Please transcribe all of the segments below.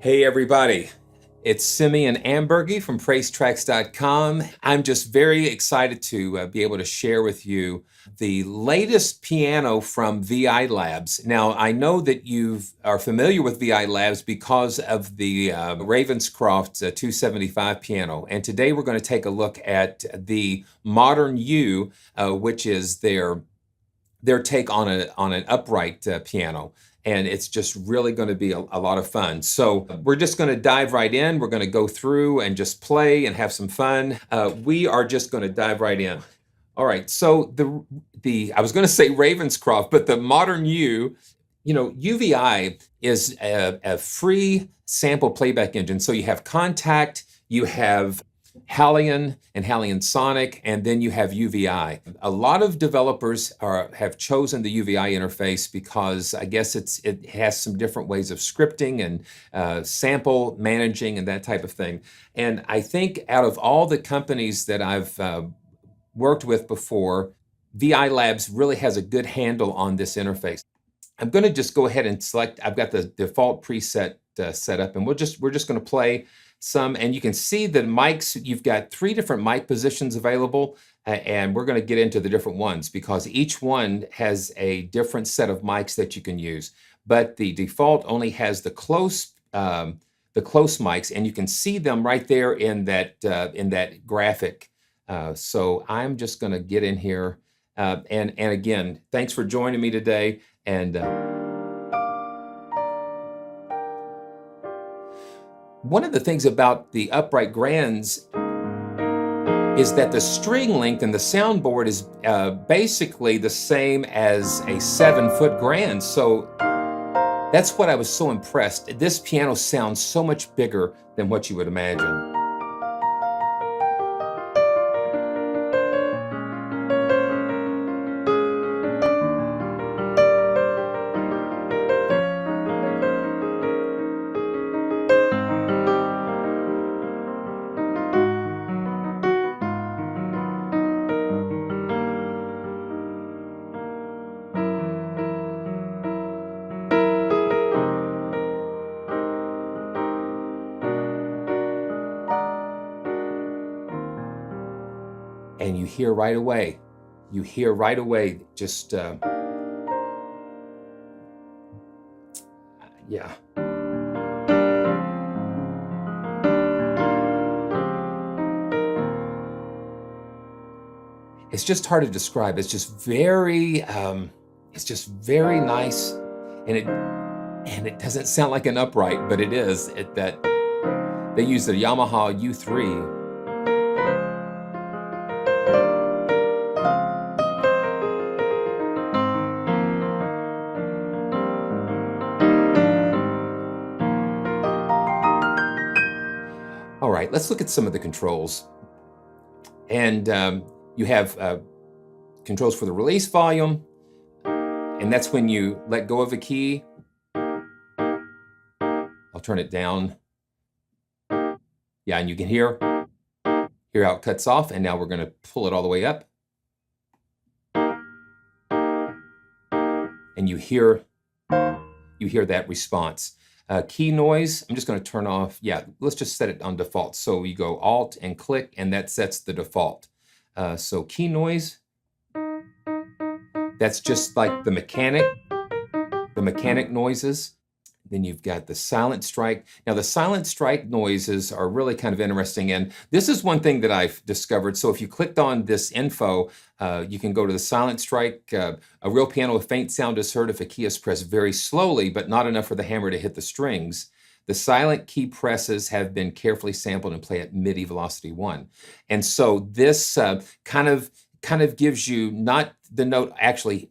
Hey everybody, it's Simeon Ambergy from PraiseTracks.com. I'm just very excited to be able to share with you the latest piano from VI Labs. Now, I know that you are familiar with VI Labs because of the Ravenscroft 275 piano. And today we're going to take a look at the Modern U, which is their take on an upright piano. And it's just really going to be a lot of fun. So we're just going to dive right in. We're going to go through and just play and have some fun. We are just going to dive right in. All right. So I was going to say Ravenscroft, but the Modern U, UVI is a free sample playback engine. So you have Contact, you have Halion and Halion Sonic, and then you have UVI. A lot of developers have chosen the UVI interface because I guess it has some different ways of scripting and sample managing and that type of thing. And I think out of all the companies that I've worked with before, VI Labs really has a good handle on this interface. I'm going to just go ahead and select. I've got the default preset set up, and we're just going to play some, and you can see the mics. You've got 3 different mic positions available, and we're going to get into the different ones because each one has a different set of mics that you can use. But the default only has the close mics, and you can see them right there in that graphic. So I'm just going to get in here, and again, thanks for joining me today. And one of the things about the upright grands is that the string length and the soundboard is basically the same as a 7-foot grand. So that's what I was so impressed. This piano sounds so much bigger than what you would imagine. And you hear right away, just, yeah. It's just hard to describe. It's just very nice, and it doesn't sound like an upright, but it is. That they use the Yamaha U3. All right, let's look at some of the controls. And you have controls for the release volume, and that's when you let go of a key. I'll turn it down. Yeah, and you can hear how it cuts off, and now we're going to pull it all the way up. And you hear that response. Key noise, I'm just going to turn off. Yeah, let's just set it on default. So you go Alt and click, and that sets the default. So key noise, that's just like the mechanic noises. Then you've got the silent strike. Now the silent strike noises are really kind of interesting, and this is one thing that I've discovered. So if you clicked on this info, you can go to the silent strike. A real piano with faint sound is heard if a key is pressed very slowly, but not enough for the hammer to hit the strings. The silent key presses have been carefully sampled and play at MIDI velocity 1. And so this kind of gives you not the note actually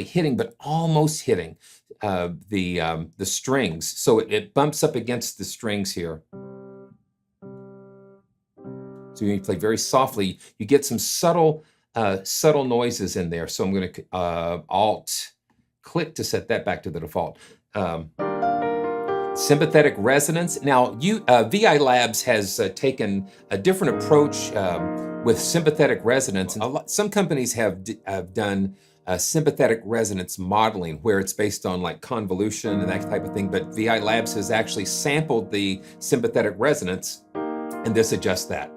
hitting, but almost hitting the strings. So it bumps up against the strings here. So when you play very softly, you get some subtle noises in there. So I'm going to Alt click to set that back to the default. Sympathetic resonance. Now, VI Labs has taken a different approach with sympathetic resonance. Some companies have done sympathetic resonance modeling, where it's based on like convolution and that type of thing. But VI Labs has actually sampled the sympathetic resonance, and this adjusts that.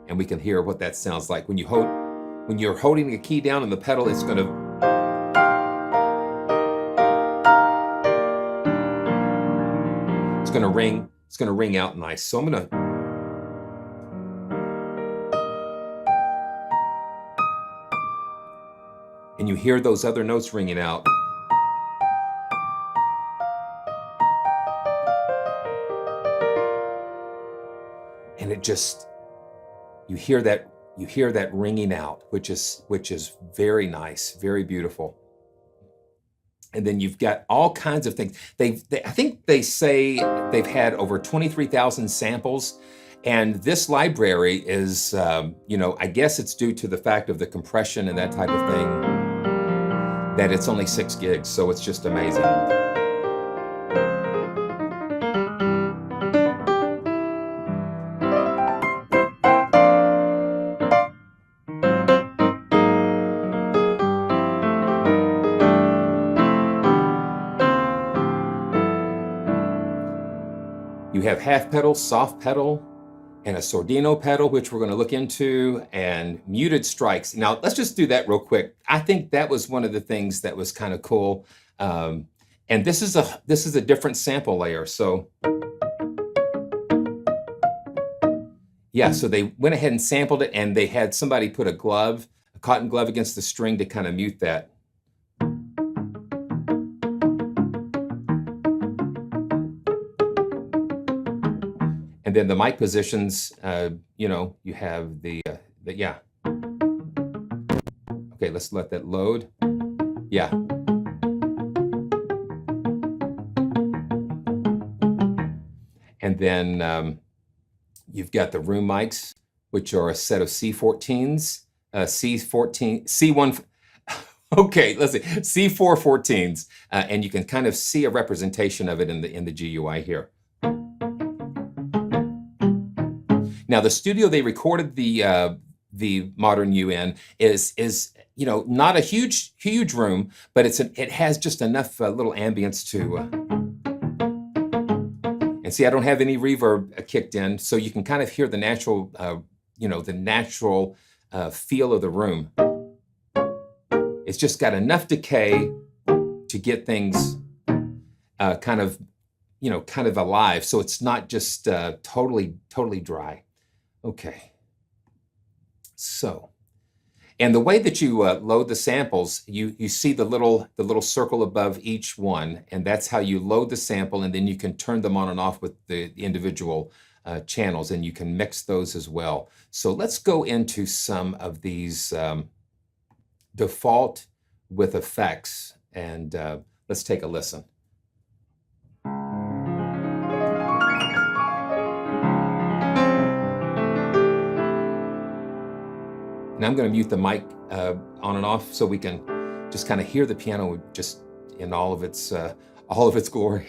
And we can hear what that sounds like. When you're holding a key down on the pedal, it's going to ring. It's going to ring out nice. So I'm going to and you hear those other notes ringing out. And it just, you hear that ringing out, which is very nice, very beautiful. And then you've got all kinds of things. I think they say they've had over 23,000 samples. And this library is, I guess it's due to the fact of the compression and that type of thing, that it's only 6 gigs. So it's just amazing. You have half pedal, soft pedal, and a Sordino pedal, which we're going to look into, and muted strikes. Now, let's just do that real quick. I think that was one of the things that was kind of cool. And this is a different sample layer. So yeah, so they went ahead and sampled it, and they had somebody put a cotton glove against the string to kind of mute that. And then the mic positions, you have yeah. Okay, let's let that load. Yeah. And then you've got the room mics, which are a set of C14s, C1, okay, let's see, C4 14s, and you can kind of see a representation of it in the GUI here. Now, the studio they recorded the Modern U in is not a huge room, but it has just enough little ambience to. And see, I don't have any reverb kicked in, so you can kind of hear the natural, feel of the room. It's just got enough decay to get things kind of alive, so it's not just totally dry. Okay, so, and the way that you load the samples, you see the little circle above each one, and that's how you load the sample, and then you can turn them on and off with the individual channels, and you can mix those as well. So let's go into some of these default with effects, and let's take a listen. And I'm going to mute the mic on and off so we can just kind of hear the piano just in all of its glory.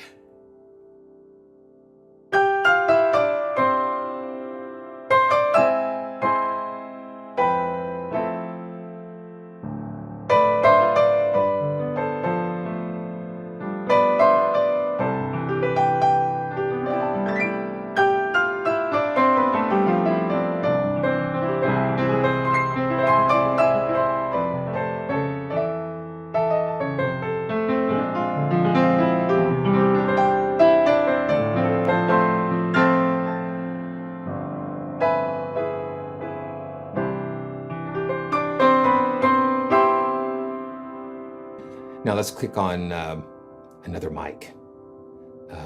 Now let's click on another mic.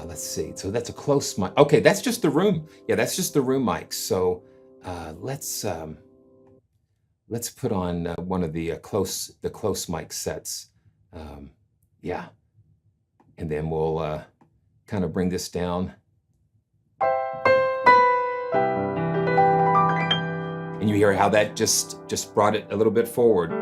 Let's see. So that's a close mic. Okay, that's just the room. Yeah, that's just the room mic. So let's put on one of the close mic sets. Yeah, and then we'll kind of bring this down. And you hear how that just brought it a little bit forward.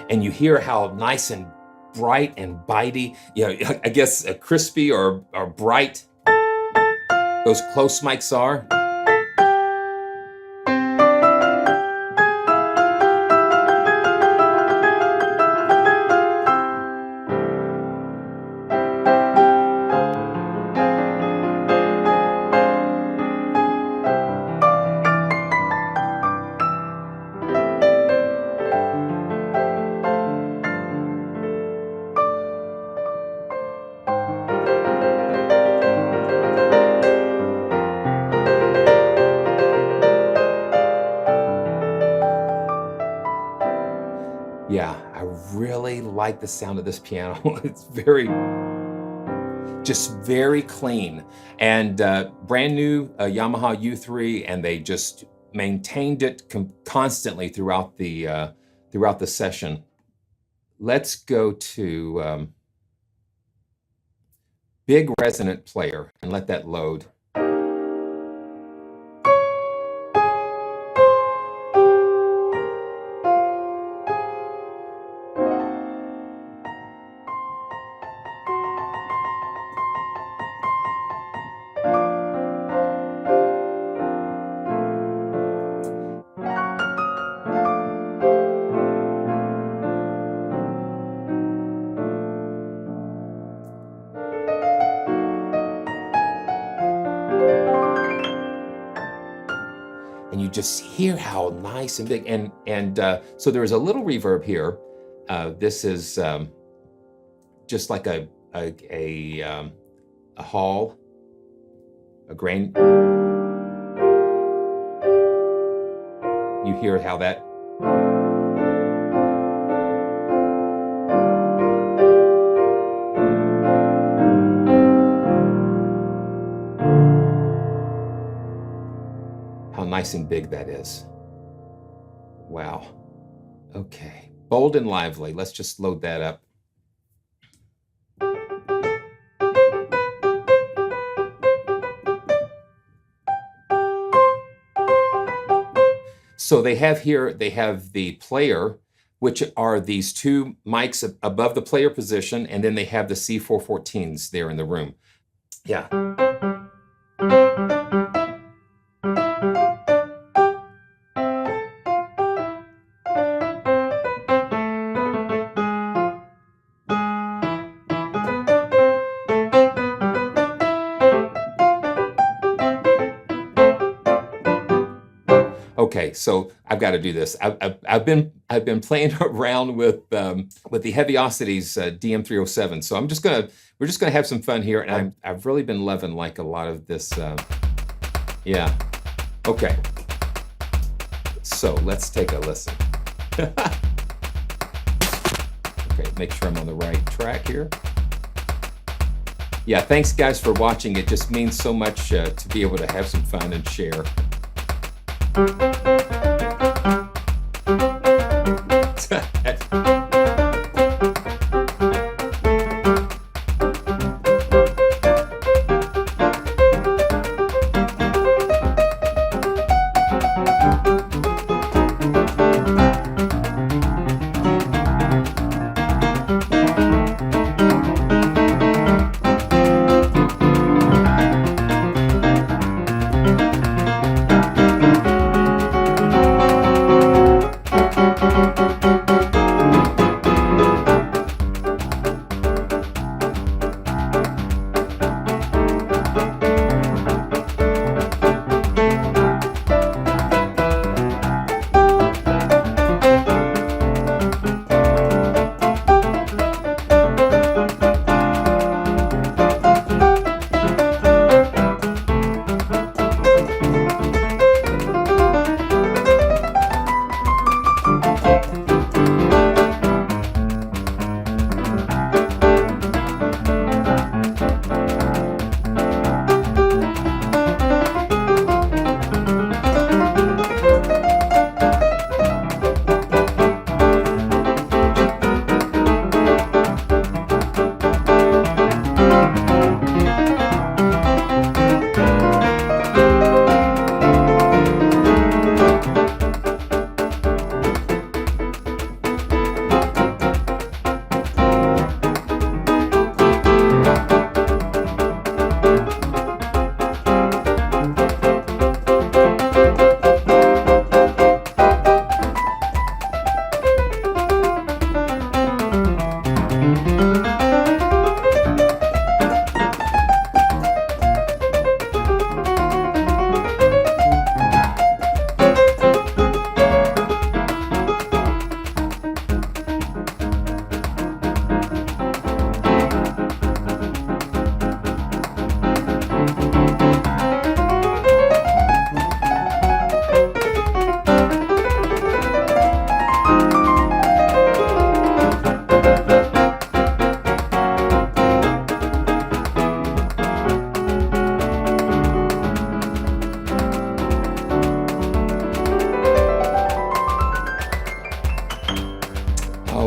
And you hear how nice and bright and bitey. You know, I guess crispy or bright. Those close mics are. Yeah, I really like the sound of this piano. It's just very clean, and brand new Yamaha U3, and they just maintained it constantly throughout the session. Let's go to big resonant player and let that load. And you just hear how nice and big, and so there's a little reverb here. This is just like a hall, a grain. You hear how that. How nice and big that is. Wow. Okay. Bold and lively. Let's just load that up. So they have here, they have the player, which are these two mics above the player position, and then they have the C414s there in the room. Yeah. Okay, so I've got to do this. I've been playing around with the Heaviosity's DM307. So we're just gonna have some fun here, and I've really been loving like a lot of this. Yeah. Okay. So let's take a listen. Okay, make sure I'm on the right track here. Yeah, thanks guys for watching. It just means so much to be able to have some fun and share.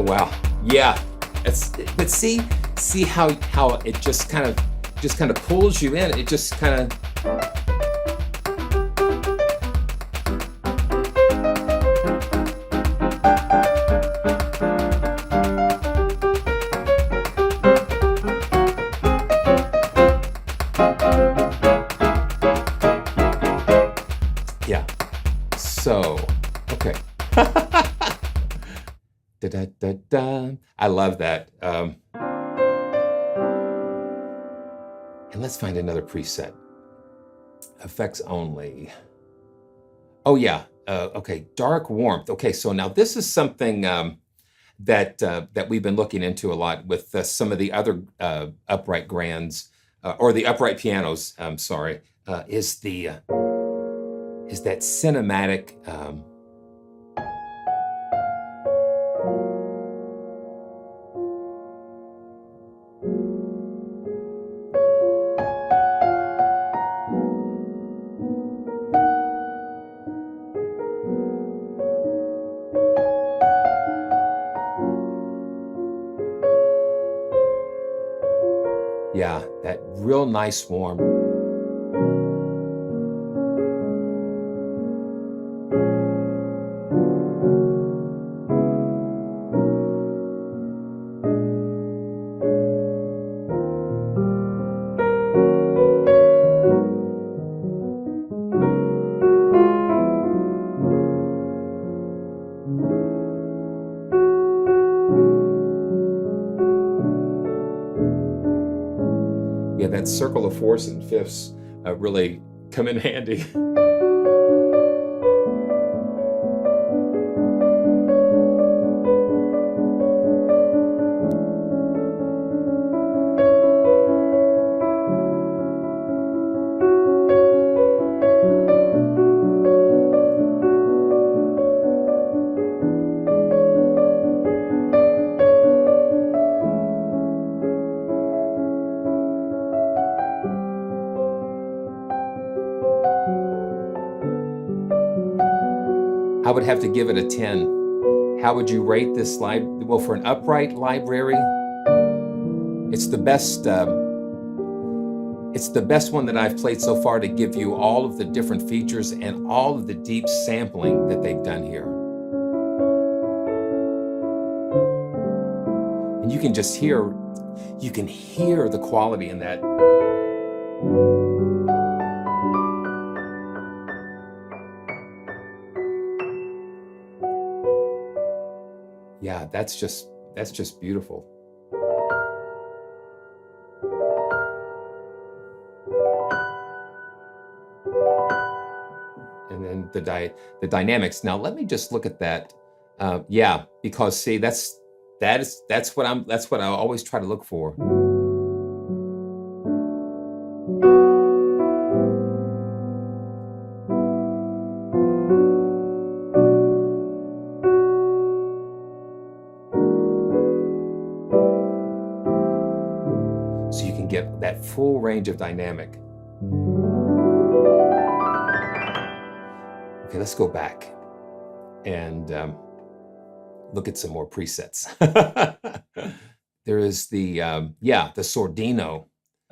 wow. Yeah. But see how it just kind of pulls you in. It just kind of. Yeah. So, okay. Da, da, da, da. I love that. And let's find another preset. Effects only. Oh yeah. Okay. Dark warmth. Okay. So now this is something that we've been looking into a lot with some of the other upright grands or the upright pianos. I'm sorry. Is that cinematic? Yeah, that real nice warm. Yeah, that circle of fourths and fifths really come in handy. I would have to give it a 10. How would you rate this library? Well, for an upright library, it's the best. It's the best one that I've played so far to give you all of the different features and all of the deep sampling that they've done here. And you can just hear, you can hear the quality in that. Yeah, that's just beautiful. And then the dynamics. Now let me just look at that. Yeah, because see, that's what I always try to look for. So you can get that full range of dynamic. Okay, let's go back and look at some more presets. There is the Sordino.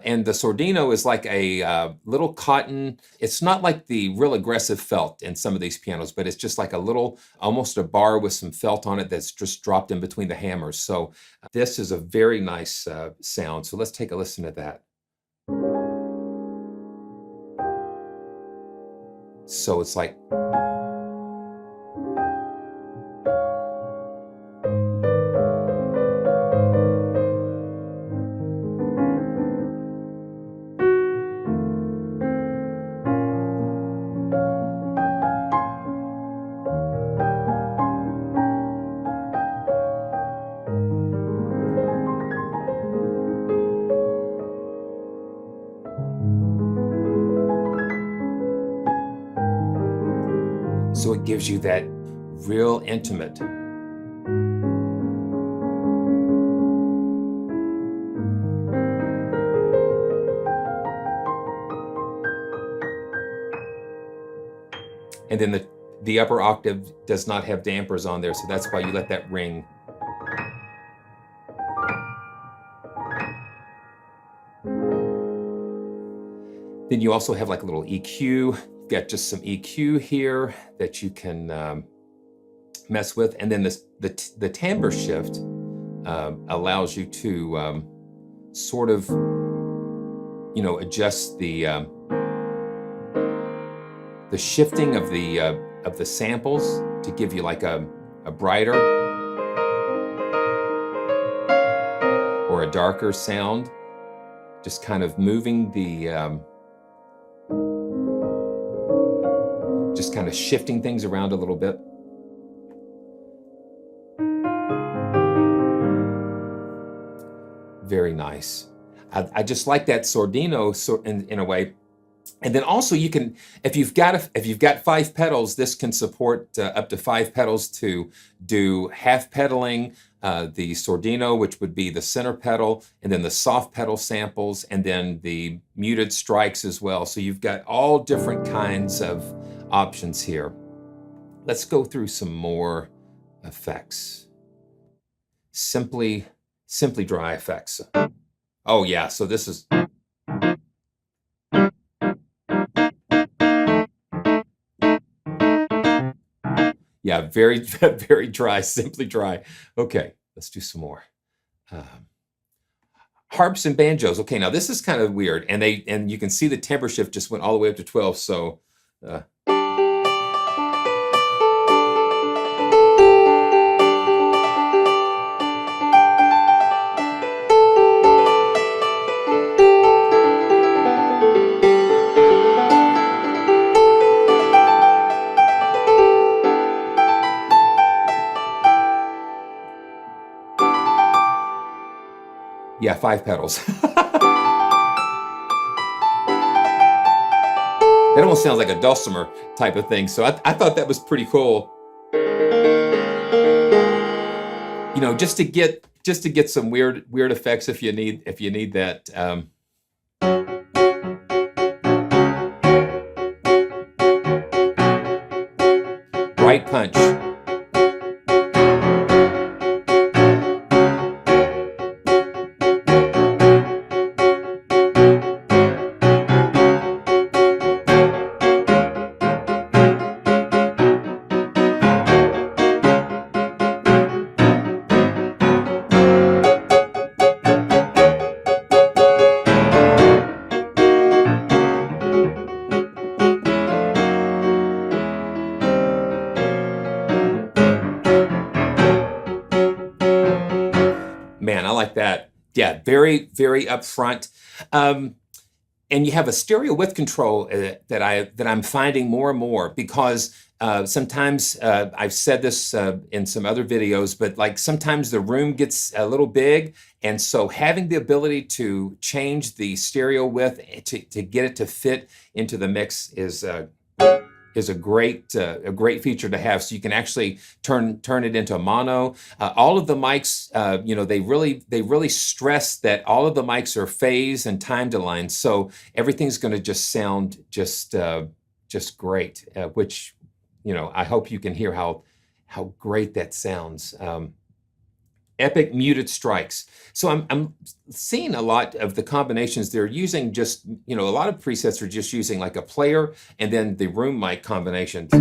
And the Sordino is like a little cotton. It's not like the real aggressive felt in some of these pianos, but it's just like a little, almost a bar with some felt on it that's just dropped in between the hammers. So this is a very nice sound. So let's take a listen to that. So it's like, so it gives you that real intimate. And then the upper octave does not have dampers on there, so that's why you let that ring. Then you also have like a little EQ. You've got just some EQ here that you can mess with. And then the timbre shift allows you to sort of, adjust the shifting of the samples to give you like a brighter or a darker sound. Just kind of moving just kind of shifting things around a little bit. Very nice. I just like that Sordino in a way. And then also you can, if you've got 5 pedals, this can support up to 5 pedals to do half pedaling, the Sordino, which would be the center pedal, and then the soft pedal samples, and then the muted strikes as well. So you've got all different kinds of options here. Let's go through some more effects. Simply dry effects. Oh yeah, so this is... Yeah, very, very dry, simply dry. Okay, let's do some more. Harps and banjos. Okay, now this is kind of weird, and you can see the timbre shift just went all the way up to 12. So, yeah, 5 pedals. That almost sounds like a dulcimer type of thing. So I thought that was pretty cool. Just to get some weird effects if you need that. Bright punch. Man, I like that. Yeah, very, very upfront. And you have a stereo width control that I'm finding more and more, because sometimes I've said this in some other videos, but like sometimes the room gets a little big, and so having the ability to change the stereo width to get it to fit into the mix is a great feature to have. So you can actually turn it into mono. All of the mics, they really stress that all of the mics are phase and timed aligned. So everything's going to just sound just great. Which, I hope you can hear how great that sounds. Epic muted strikes. So I'm seeing a lot of the combinations they're using. Just a lot of presets are just using like a player and then the room mic combinations. So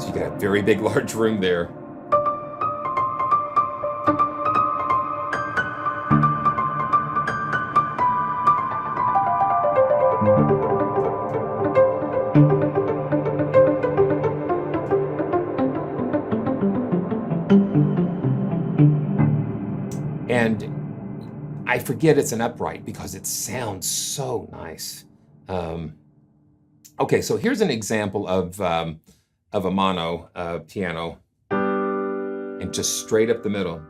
you got a very big, large room there. And I forget it's an upright because it sounds so nice. Okay, so here's an example of a mono piano, and just straight up the middle.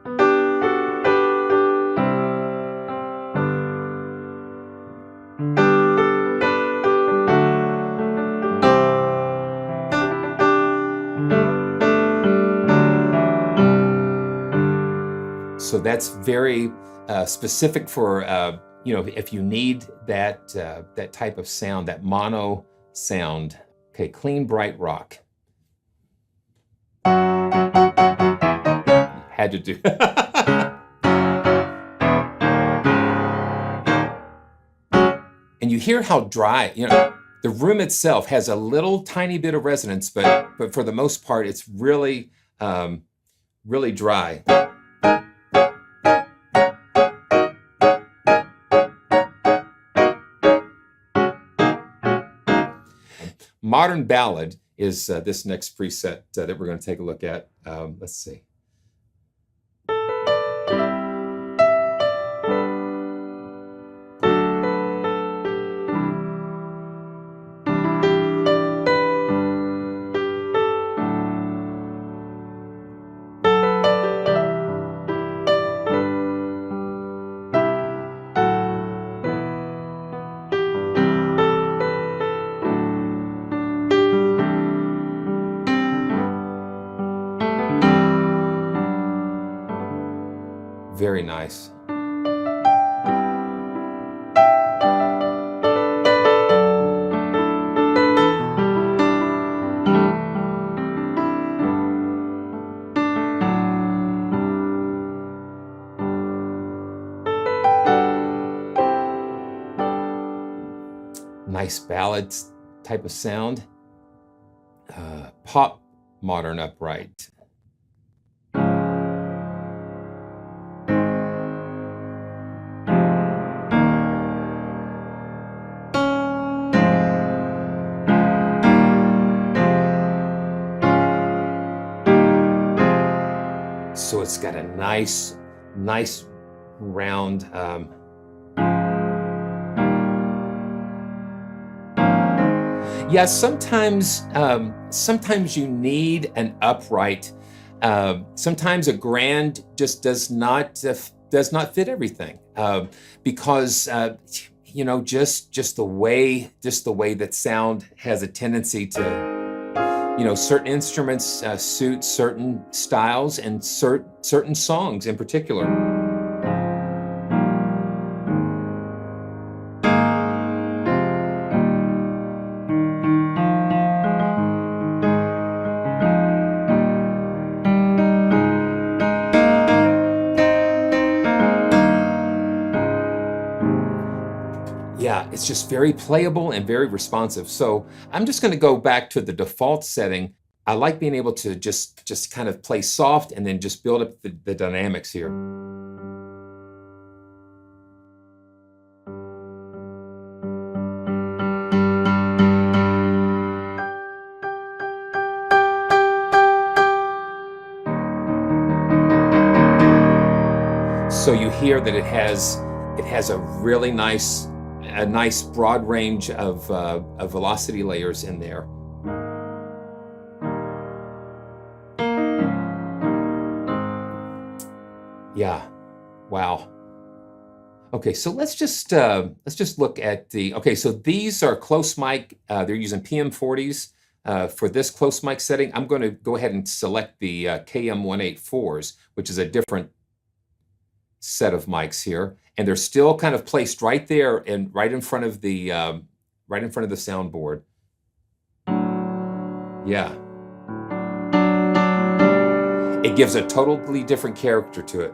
So that's very specific for, if you need that type of sound, that mono sound. Okay, clean, bright rock. Had to do. And you hear how dry, the room itself has a little tiny bit of resonance, but for the most part, it's really, really dry. Modern Ballad is this next preset that we're going to take a look at. Let's see. Very nice. Nice ballad type of sound. Pop modern upright. So it's got a nice round, yeah, sometimes you need an upright. Sometimes a grand just does not fit everything, because just the way that sound has a tendency to, certain instruments suit certain styles and certain songs in particular. Yeah, it's just very playable and very responsive. So I'm just going to go back to the default setting. I like being able to just kind of play soft and then just build up the dynamics here. So you hear that it has a really nice broad range of velocity layers in there. Yeah, wow. Okay, so let's just look at okay, so these are close mic. They're using PM40s for this close mic setting. I'm going to go ahead and select the KM184s, which is a different set of mics here, and they're still kind of placed right there and right in front of the soundboard. Yeah, it gives a totally different character to it.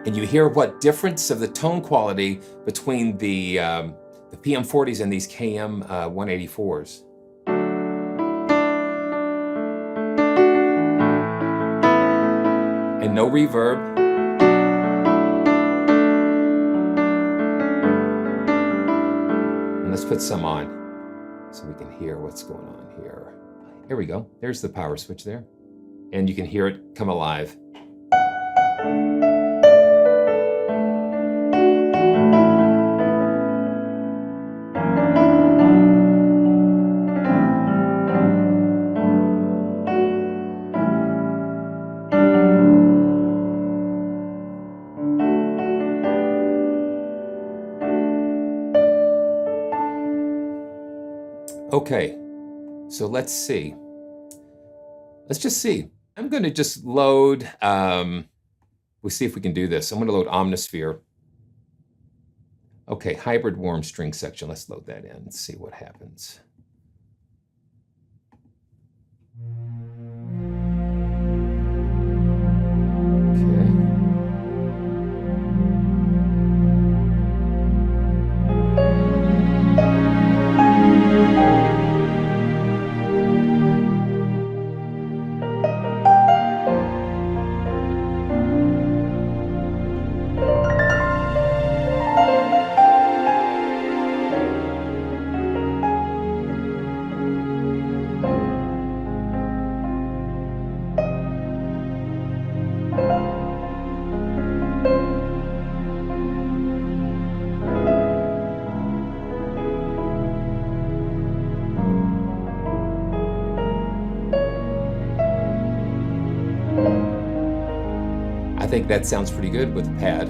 And you hear what difference of the tone quality between the PM40s and these KM184s. And no reverb. And let's put some on so we can hear what's going on here. Here we go. There's the power switch there. And you can hear it come alive. Okay, so let's see. Let's just see. I'm going to just load, we'll see if we can do this. I'm going to load Omnisphere. Okay, hybrid warm string section. Let's load that in and see what happens. I think that sounds pretty good with the pad.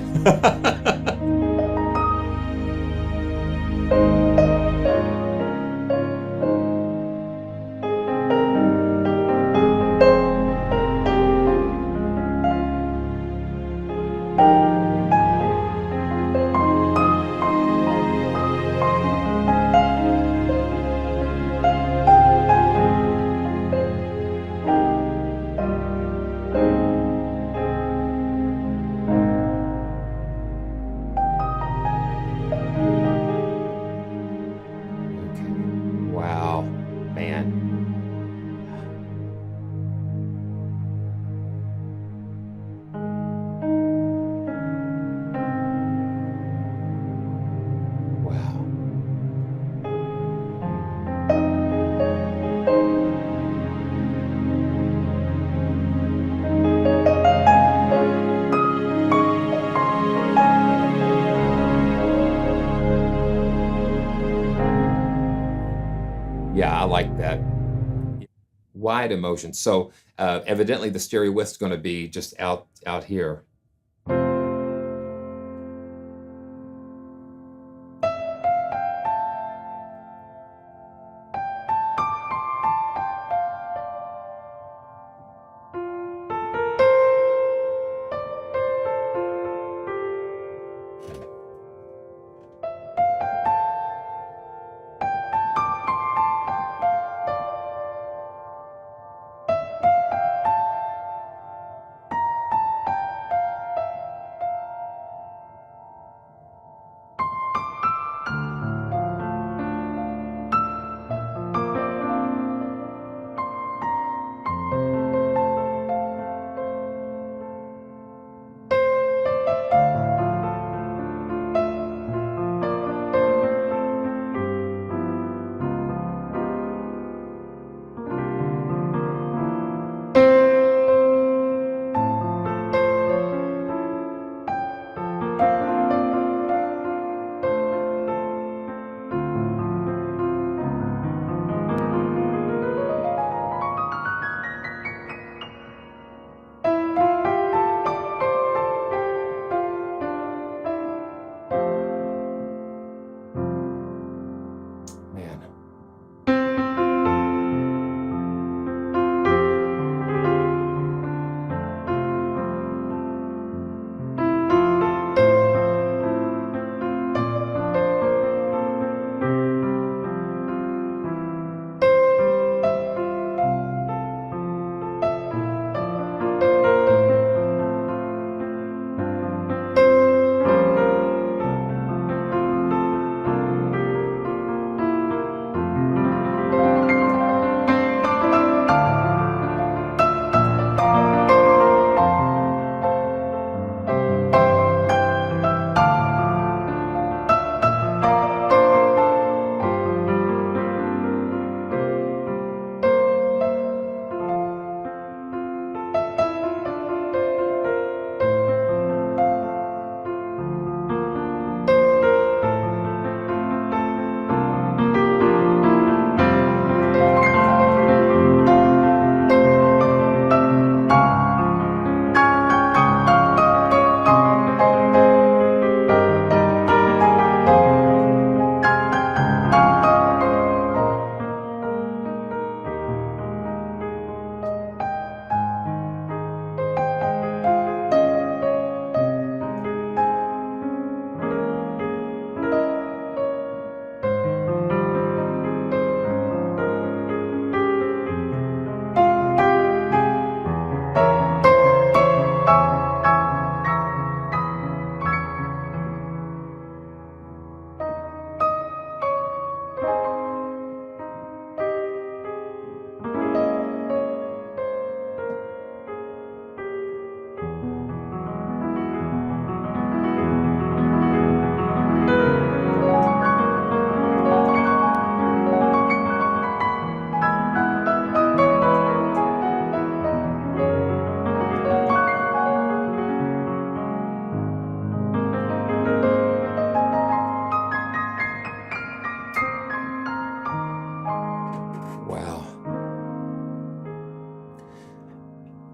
Wow, man. Wow. Yeah, I like that. Wide emotion. So evidently the stereo width is going to be just out here.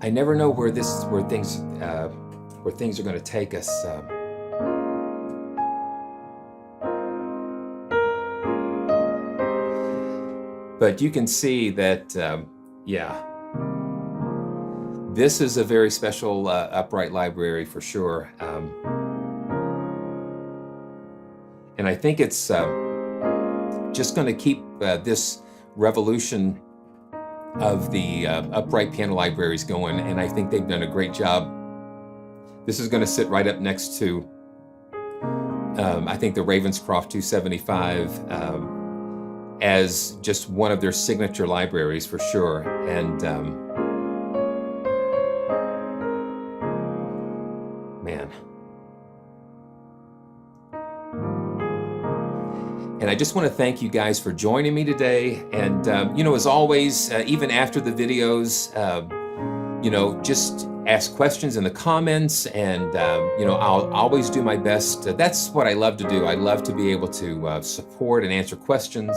I never know where things are going to take us. But you can see that, yeah, this is a very special upright library for sure. And I think it's just going to keep this revolution of the upright piano libraries going, and I think they've done a great job. This is going to sit right up next to, I think, the Ravenscroft 275 as just one of their signature libraries for sure. And man. And I just want to thank you guys for joining me today. And, you know, as always, even after the videos, you know, just ask questions in the comments, and, you know, I'll always do my best. That's what I love to do. I love to be able to support and answer questions.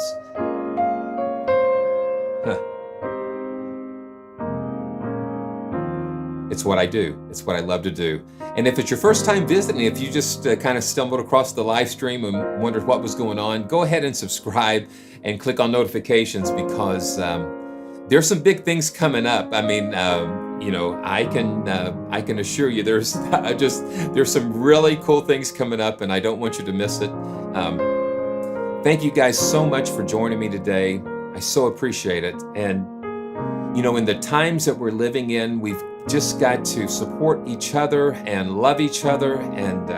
It's what I do. It's what I love to do. And if it's your first time visiting, if you just kind of stumbled across the live stream and wondered what was going on, go ahead and subscribe and click on notifications, because there's some big things coming up. I mean, you know, I can assure you there's some really cool things coming up, and I don't want you to miss it. Thank you guys so much for joining me today. I so appreciate it. And, you know, in the times that we're living in, we've just got to support each other and love each other and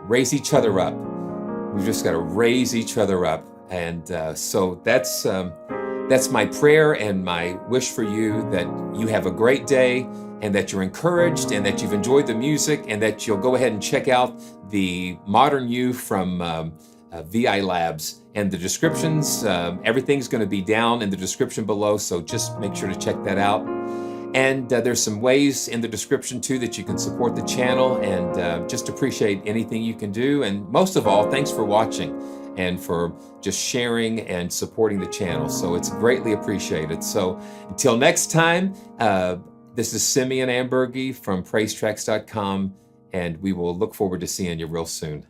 raise each other up. We've just got to raise each other up. And so that's my prayer and my wish for you, that you have a great day, and that you're encouraged, and that you've enjoyed the music, and that you'll go ahead and check out the Modern You from VI Labs. And the descriptions, everything's going to be down in the description below, so just make sure to check that out. And there's some ways in the description too that you can support the channel, and just appreciate anything you can do. And most of all, thanks for watching and for just sharing and supporting the channel. So it's greatly appreciated. So until next time, this is Simeon Ambergy from praisetracks.com, and we will look forward to seeing you real soon.